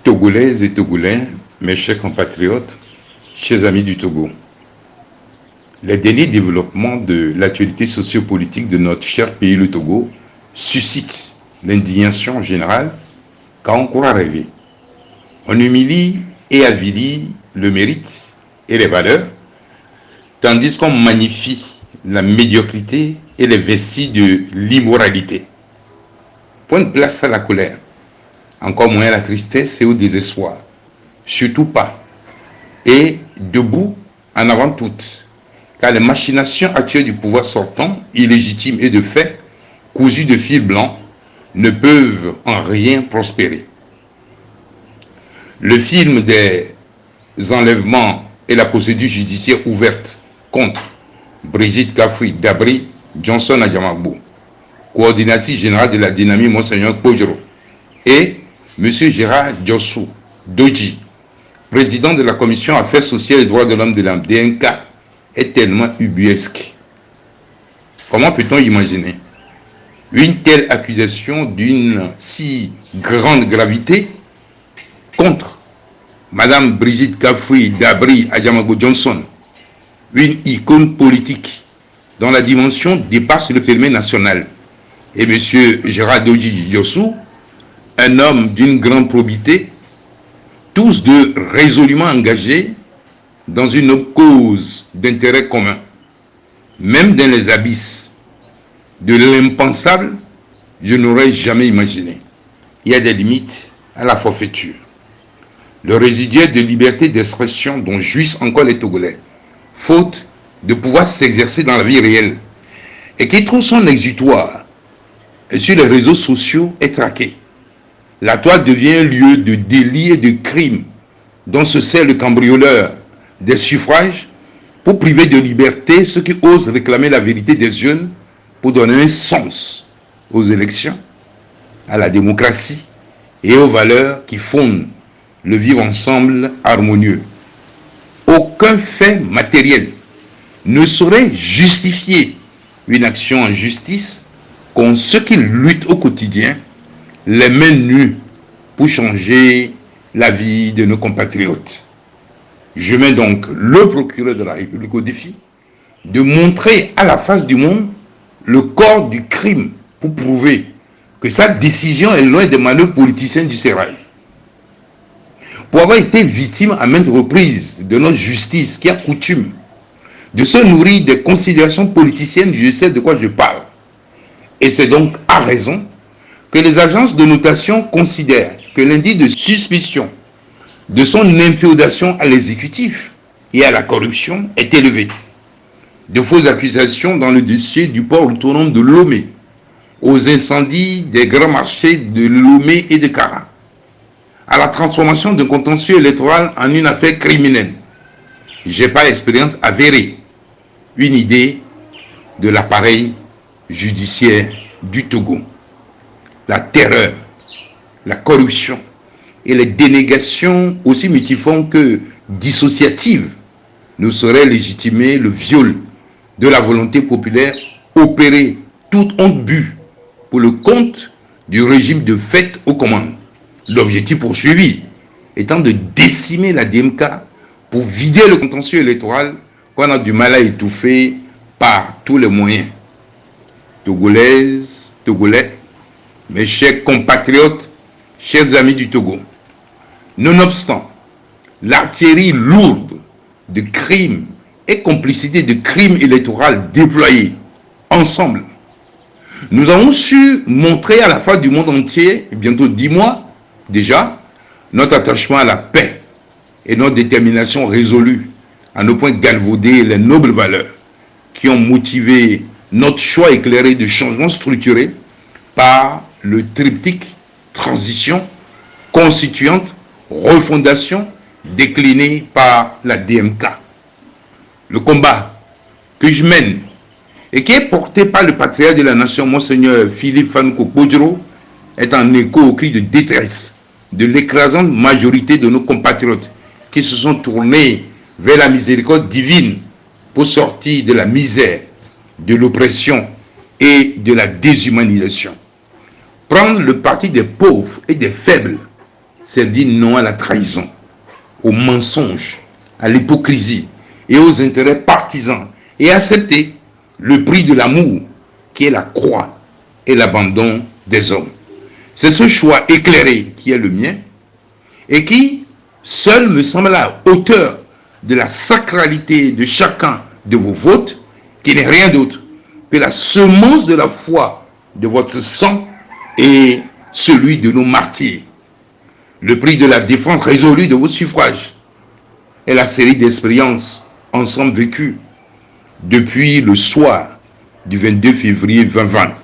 Togolaises et Togolais, mes chers compatriotes, chers amis du Togo, les derniers développements de l'actualité sociopolitique de notre cher pays, le Togo, suscitent l'indignation générale car on court à rêver. On humilie et avilit le mérite et les valeurs, tandis qu'on magnifie la médiocrité et les vestiges de l'immoralité. Point de place à la colère, encore moins à la tristesse et au désespoir, surtout pas. Et debout, en avant toutes, car les machinations actuelles du pouvoir sortant, illégitimes et de fait, cousues de fil blanc, ne peuvent en rien prospérer. Le film des enlèvements et la procédure judiciaire ouverte contre Brigitte Kafoué Dabri Johnson Adjamagbo, coordinatrice générale de la dynamique Monseigneur Kpojoro, et M. Gérard Diossou Doji, président de la Commission Affaires sociales et droits de l'homme de la DNK, est tellement ubuesque. Comment peut-on imaginer une telle accusation d'une si grande gravité contre Mme Brigitte Kafoué Dabri Adjamagbo Johnson, une icône politique dont la dimension dépasse le périmètre national, et M. Gérard Doji Diossou, un homme d'une grande probité, tous deux résolument engagés dans une cause d'intérêt commun. Même dans les abysses de l'impensable, je n'aurais jamais imaginé. Il y a des limites à la forfaiture. Le résiduaire de liberté d'expression dont jouissent encore les Togolais, faute de pouvoir s'exercer dans la vie réelle, et qui trouve son exutoire sur les réseaux sociaux, est traqué. La toile devient un lieu de délit et de crime dont se sert le cambrioleur des suffrages pour priver de liberté ceux qui osent réclamer la vérité des jeunes pour donner un sens aux élections, à la démocratie et aux valeurs qui fondent le vivre ensemble harmonieux. Aucun fait matériel ne saurait justifier une action en justice contre ceux qui luttent au quotidien les mains nues pour changer la vie de nos compatriotes. Je mets donc le procureur de la République au défi de montrer à la face du monde le corps du crime pour prouver que sa décision est loin des manœuvres politiciennes du sérail. Pour avoir été victime à maintes reprises de notre justice qui a coutume de se nourrir des considérations politiciennes, je sais de quoi je parle. Et c'est donc à raison que les agences de notation considèrent que l'indice de suspicion de son inféodation à l'exécutif et à la corruption est élevé. De fausses accusations dans le dossier du port autonome de Lomé, aux incendies des grands marchés de Lomé et de Kara, à la transformation d'un contentieux électoral en une affaire criminelle. J'ai par expérience avérée une idée de l'appareil judiciaire du Togo. La terreur, la corruption et les dénégations aussi multiformes que dissociatives ne sauraient légitimer le viol de la volonté populaire opéré toute honte but pour le compte du régime de fait aux commandes. L'objectif poursuivi étant de décimer la DMK pour vider le contentieux électoral qu'on a du mal à étouffer par tous les moyens. Togolaises, Togolais, mes chers compatriotes, chers amis du Togo, nonobstant l'artillerie lourde de crimes et complicité de crimes électoraux déployés ensemble, nous avons su montrer à la face du monde entier, bientôt 10 mois déjà, notre attachement à la paix et notre détermination résolue à ne point galvauder les nobles valeurs qui ont motivé notre choix éclairé de changement structuré par le triptyque transition, constituante, refondation, décliné par la DMK. Le combat que je mène et qui est porté par le patriarche de la nation, Monseigneur Philippe Fanuko Kpojoro, est en écho au cri de détresse de l'écrasante majorité de nos compatriotes qui se sont tournés vers la miséricorde divine pour sortir de la misère, de l'oppression et de la déshumanisation. Prendre le parti des pauvres et des faibles, c'est dire non à la trahison, au mensonge, à l'hypocrisie et aux intérêts partisans et accepter le prix de l'amour qui est la croix et l'abandon des hommes. C'est ce choix éclairé qui est le mien et qui seul me semble à la hauteur de la sacralité de chacun de vos votes, qui n'est rien d'autre que la semence de la foi de votre sang et celui de nos martyrs. Le prix de la défense résolue de vos suffrages est la série d'expériences ensemble vécues depuis le soir du 22 février 2020.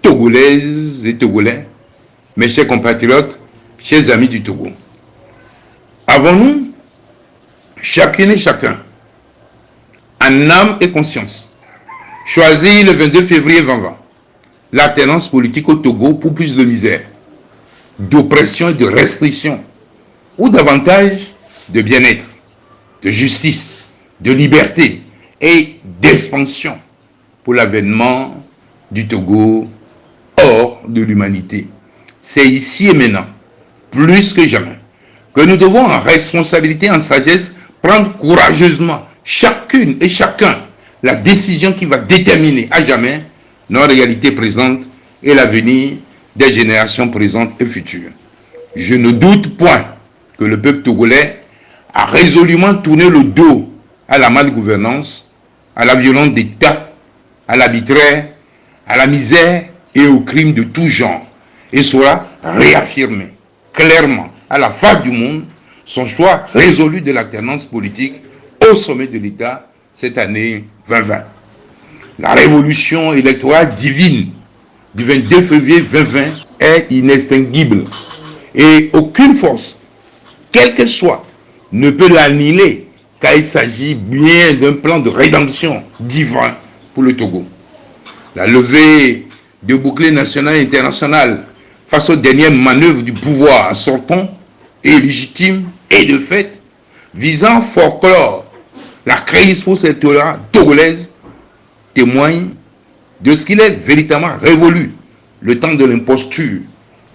Togolaises et Togolais, mes chers compatriotes, chers amis du Togo, avons-nous, chacune et chacun, en âme et conscience, choisi le 22 février 2020 l'alternance politique au Togo pour plus de misère, d'oppression et de restriction, ou davantage de bien-être, de justice, de liberté et d'expansion pour l'avènement du Togo hors de l'humanité. C'est ici et maintenant, plus que jamais, que nous devons en responsabilité, en sagesse, prendre courageusement, chacune et chacun, la décision qui va déterminer à jamais notre réalité présente et l'avenir des générations présentes et futures. Je ne doute point que le peuple togolais a résolument tourné le dos à la malgouvernance, à la violence d'État, à l'arbitraire, à la misère et aux crimes de tout genre, et saura réaffirmer clairement à la face du monde son choix résolu de l'alternance politique au sommet de l'État cette année 2020. La révolution électorale divine du 22 février 2020 est inextinguible et aucune force, quelle qu'elle soit, ne peut l'annihiler car il s'agit bien d'un plan de rédemption divin pour le Togo. La levée de boucliers national et international face aux dernières manœuvres du pouvoir sortant et légitime et de fait visant à folklore la crise pour cette togolaise témoigne de ce qu'il est véritablement révolu, le temps de l'imposture,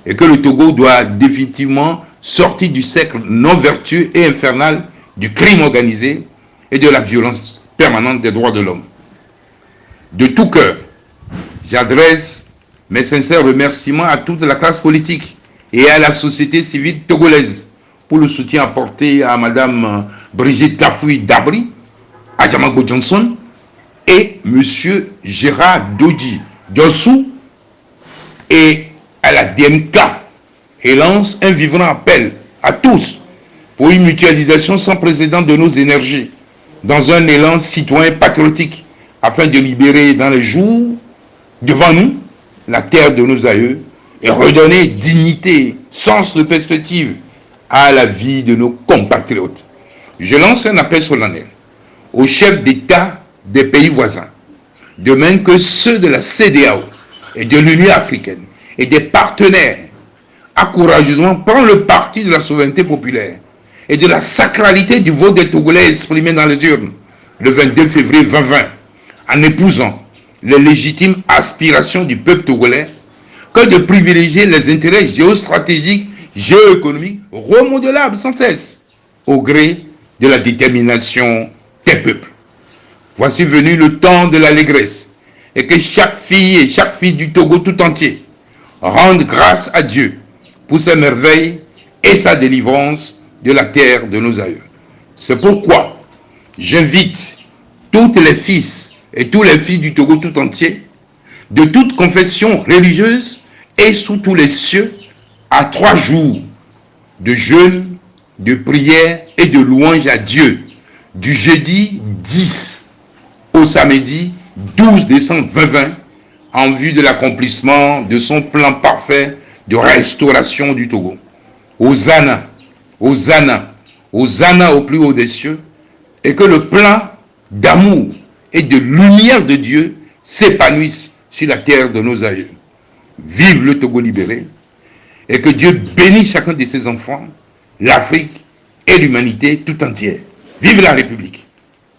et que le Togo doit définitivement sortir du cercle non vertueux et infernal du crime organisé et de la violence permanente des droits de l'homme. De tout cœur, j'adresse mes sincères remerciements à toute la classe politique et à la société civile togolaise pour le soutien apporté à Mme Brigitte Kafoui Dabri, à Djamagbo Johnson et M. Gérard Doji Diossou et à la DMK, et lance un vivant appel à tous pour une mutualisation sans précédent de nos énergies dans un élan citoyen patriotique afin de libérer dans les jours devant nous la terre de nos aïeux et redonner dignité, sens de perspective à la vie de nos compatriotes. Je lance un appel solennel aux chefs d'État des pays voisins, de même que ceux de la CEDEAO et de l'Union africaine et des partenaires, à courageusement prendre le parti de la souveraineté populaire et de la sacralité du vote des Togolais exprimé dans les urnes le 22 février 2020, en épousant les légitimes aspirations du peuple togolais, que de privilégier les intérêts géostratégiques, géoéconomiques, remodelables sans cesse, au gré de la détermination des peuples. Voici venu le temps de l'allégresse, et que chaque fille et chaque fille du Togo tout entier rende grâce à Dieu pour ses merveilles et sa délivrance de la terre de nos aïeux. C'est pourquoi j'invite toutes les fils et tous les filles du Togo tout entier, de toute confession religieuse et sous tous les cieux, à 3 jours de jeûne, de prière et de louange à Dieu, du jeudi 10 au samedi 12 décembre 2020, en vue de l'accomplissement de son plan parfait de restauration du Togo. Hosanna, Hosanna, Hosanna au plus haut des cieux, et que le plan d'amour et de lumière de Dieu s'épanouisse sur la terre de nos aïeux. Vive le Togo libéré, et que Dieu bénisse chacun de ses enfants, l'Afrique et l'humanité tout entière. Vive la République!